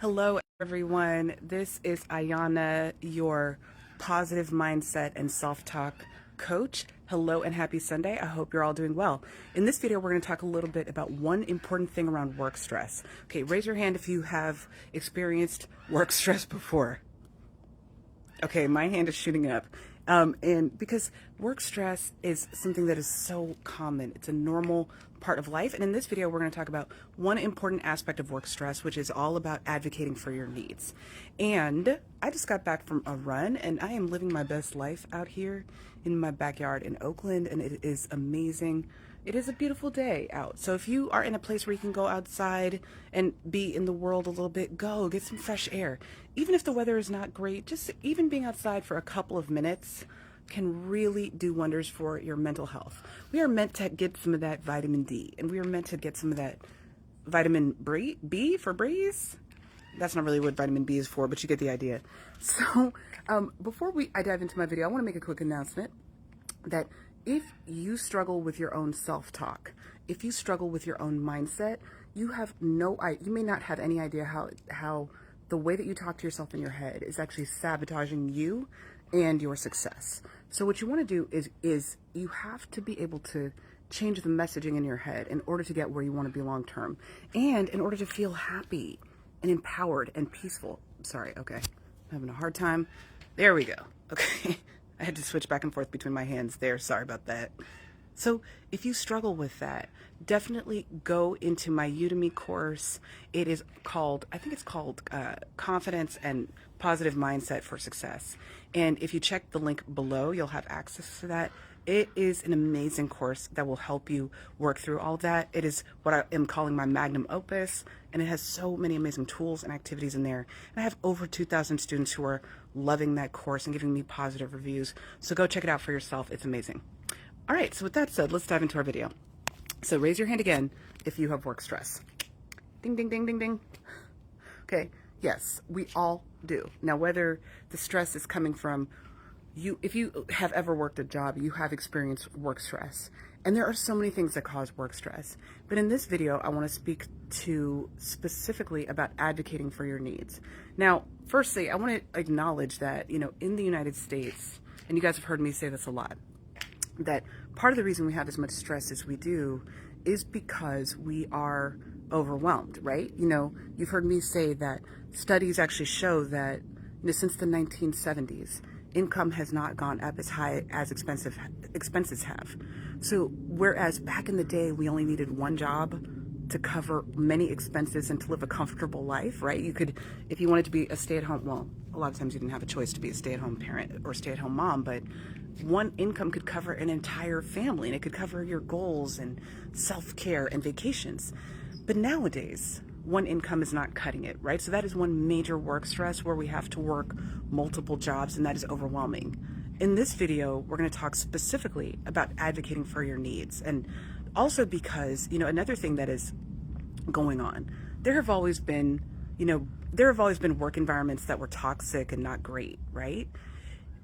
Hello, everyone. This is Ayana, your positive mindset and self-talk coach. Hello and happy Sunday. I hope you're all doing well. In this video, we're going to talk a little bit about one important thing around work stress. Okay, raise your hand if you have experienced work stress before. Okay, my hand is shooting up. And because work stress is something that is so common, it's a normal part of life. And in this video, we're going to talk about one important aspect of work stress, which is all about advocating for your needs. And I just got back from a run, and I am living my best life out here in my backyard in Oakland, and it is amazing. It is a beautiful day out. So if you are in a place where you can go outside and be in the world a little bit, go get some fresh air. Even if the weather is not great, just even being outside for a couple of minutes can really do wonders for your mental health. We are meant to get some of that vitamin D, and we are meant to get some of that vitamin B for breeze. That's not really what vitamin B is for, but you get the idea. So before I dive into my video, I want to make a quick announcement that if you struggle with your own self-talk, if you struggle with your own mindset, you may not have any idea how the way that you talk to yourself in your head is actually sabotaging you and your success. So what you want to do is you have to be able to change the messaging in your head in order to get where you want to be long term, and in order to feel happy and empowered and peaceful. Sorry, okay. I'm having a hard time. There we go. Okay. I had to switch back and forth between my hands there. Sorry about that. So if you struggle with that, definitely go into my Udemy course. It is called, I think it's called Confidence and Positive Mindset for Success. And if you check the link below, you'll have access to that. It is an amazing course that will help you work through all that. It is what I am calling my magnum opus, and it has so many amazing tools and activities in there. And I have over 2,000 students who are loving that course and giving me positive reviews. So go check it out for yourself. It's amazing. All right, so with that said, let's dive into our video. So raise your hand again if you have work stress. Ding, ding, ding, ding, ding. Okay, yes, we all do. Now, whether the stress is coming from if you have ever worked a job, you have experienced work stress. And there are so many things that cause work stress. But in this video, I want to speak to specifically about advocating for your needs. Now, firstly, I want to acknowledge that, in the United States, and you guys have heard me say this a lot, that part of the reason we have as much stress as we do is because we are overwhelmed, right? You've heard me say that studies actually show that since the 1970s, income has not gone up as high as expenses have. So whereas back in the day, we only needed one job to cover many expenses and to live a comfortable life, right? You could, if you wanted to be a stay-at-home, well, a lot of times you didn't have a choice to be a stay-at-home parent or stay-at-home mom, but one income could cover an entire family, and it could cover your goals and self-care and vacations. But nowadays, one income is not cutting it, right? So that is one major work stress where we have to work multiple jobs, and that is overwhelming. In this video, we're going to talk specifically about advocating for your needs. And also because, another thing that is going on, there have always been work environments that were toxic and not great, right?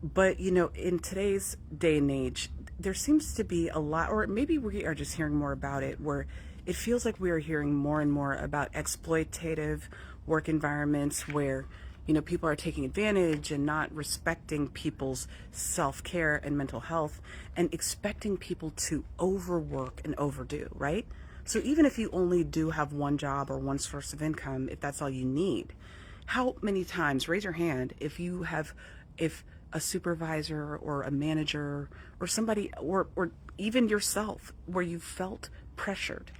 But, in today's day and age, there seems to be a lot, or maybe we are just hearing more about it, where it feels like we are hearing more and more about exploitative work environments where, people are taking advantage and not respecting people's self-care and mental health and expecting people to overwork and overdo, right? So even if you only do have one job or one source of income, if that's all you need, how many times, raise your hand, if a supervisor or a manager or somebody, or even yourself, where you felt pressured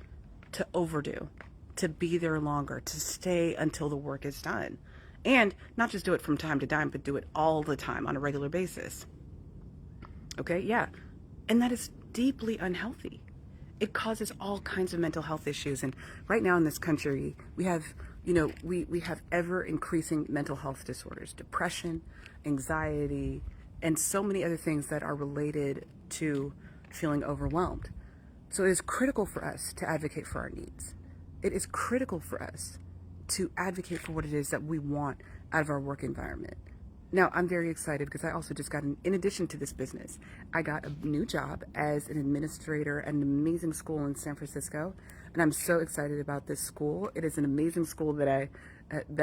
to overdo, to be there longer, to stay until the work is done. And not just do it from time to time, but do it all the time on a regular basis. Okay, yeah. And that is deeply unhealthy. It causes all kinds of mental health issues. And right now in this country, we have, we have ever increasing mental health disorders, depression, anxiety, and so many other things that are related to feeling overwhelmed. So it is critical for us to advocate for our needs. It is critical for us to advocate for what it is that we want out of our work environment. Now, I'm very excited because I also just got, in addition to this business, I got a new job as an administrator at an amazing school in San Francisco. And I'm so excited about this school. It is an amazing school that I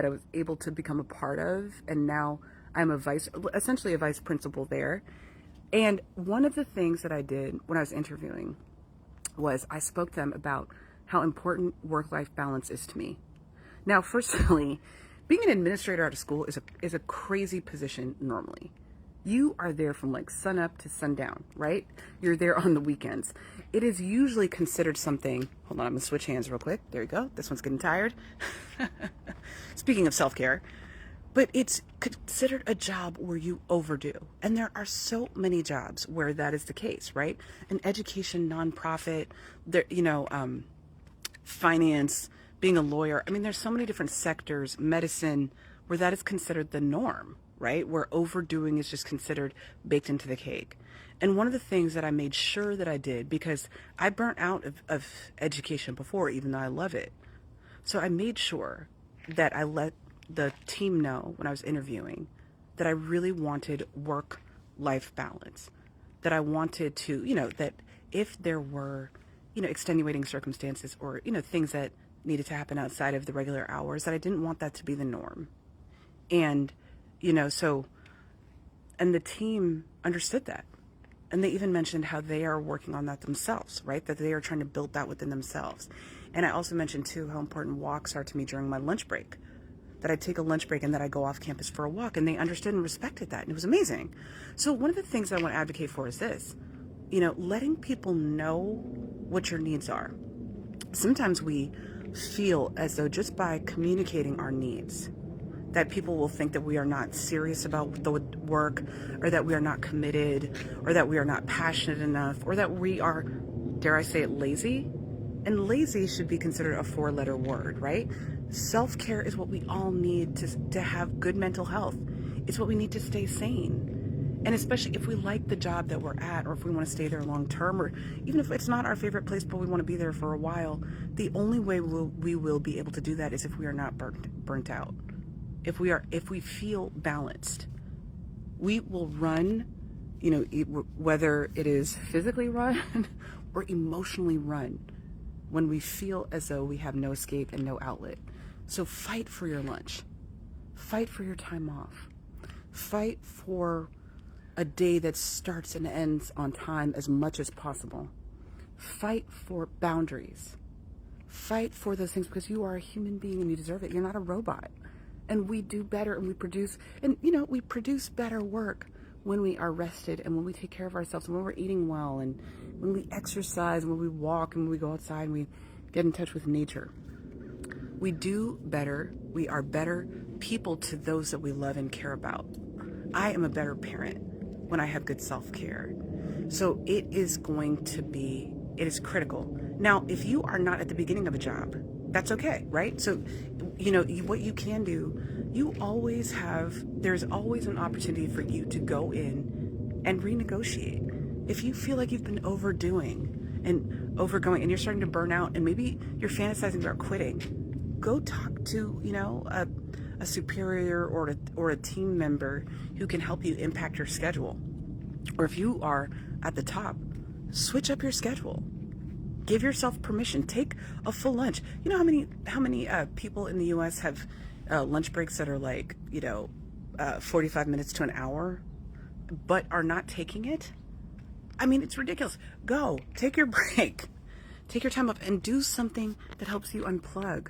was able to become a part of, and now I'm essentially a vice principal there. And one of the things that I did when I was interviewing was I spoke to them about how important work-life balance is to me. Now, firstly, being an administrator at a school is a crazy position normally. You are there from like sun up to sundown, right? You're there on the weekends. It is usually considered something, hold on, I'm gonna switch hands real quick. There you go. This one's getting tired. Speaking of self-care, but it's considered a job where you overdo. And there are so many jobs where that is the case, right? An education nonprofit, there, finance, being a lawyer. I mean, there's so many different sectors, medicine, where that is considered the norm, right? Where overdoing is just considered baked into the cake. And one of the things that I made sure that I did, because I burnt out of education before, even though I love it. So I made sure that I let the team know when I was interviewing that I really wanted work-life balance, that I wanted to, that if there were, extenuating circumstances or, things that needed to happen outside of the regular hours, that I didn't want that to be the norm. And, and the team understood that. And they even mentioned how they are working on that themselves, right? That they are trying to build that within themselves. And I also mentioned too how important walks are to me during my lunch break. That I take a lunch break and that I go off campus for a walk, and they understood and respected that, and it was amazing. So one of the things I want to advocate for is this, letting people know what your needs are. Sometimes we feel as though just by communicating our needs, that people will think that we are not serious about the work, or that we are not committed, or that we are not passionate enough, or that we are, dare I say it, lazy. And lazy should be considered a 4-letter word, right? Self-care is what we all need to have good mental health. It's what we need to stay sane. And especially if we like the job that we're at, or if we want to stay there long term, or even if it's not our favorite place, but we want to be there for a while, the only way we will be able to do that is if we are not burnt out. If we feel balanced, we will run, whether it is physically run or emotionally run, when we feel as though we have no escape and no outlet. So fight for your lunch. Fight for your time off. Fight for a day that starts and ends on time as much as possible. Fight for boundaries. Fight for those things, because you are a human being and you deserve it. You're not a robot. And we do better, and we produce better work when we are rested, and when we take care of ourselves, and when we're eating well, and when we exercise, and when we walk, and when we go outside, and we get in touch with nature. We do better. We are better people to those that we love and care about. I am a better parent when I have good self-care. So it is critical. Now, if you are not at the beginning of a job, that's okay, right? So, what you can do, there's always an opportunity for you to go in and renegotiate. If you feel like you've been overdoing and overgoing and you're starting to burn out, and maybe you're fantasizing about quitting, go talk to, a superior or a team member who can help you impact your schedule. Or if you are at the top, switch up your schedule. Give yourself permission. Take a full lunch. You know how many people in the U.S. have lunch breaks that are like 45 minutes to an hour, but are not taking it? I mean, it's ridiculous. Go take your break, take your time off, and do something that helps you unplug.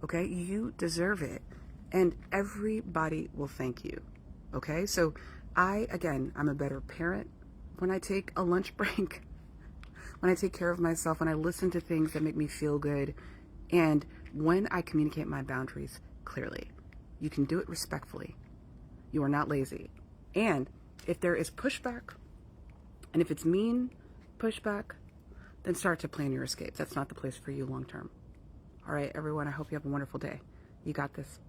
Okay, you deserve it, and everybody will thank you. Okay, so I'm a better parent when I take a lunch break. When I take care of myself, when I listen to things that make me feel good, and when I communicate my boundaries clearly. You can do it respectfully. You are not lazy. And if there is pushback, and if it's mean pushback, then start to plan your escape. That's not the place for you long term. All right, everyone, I hope you have a wonderful day. You got this.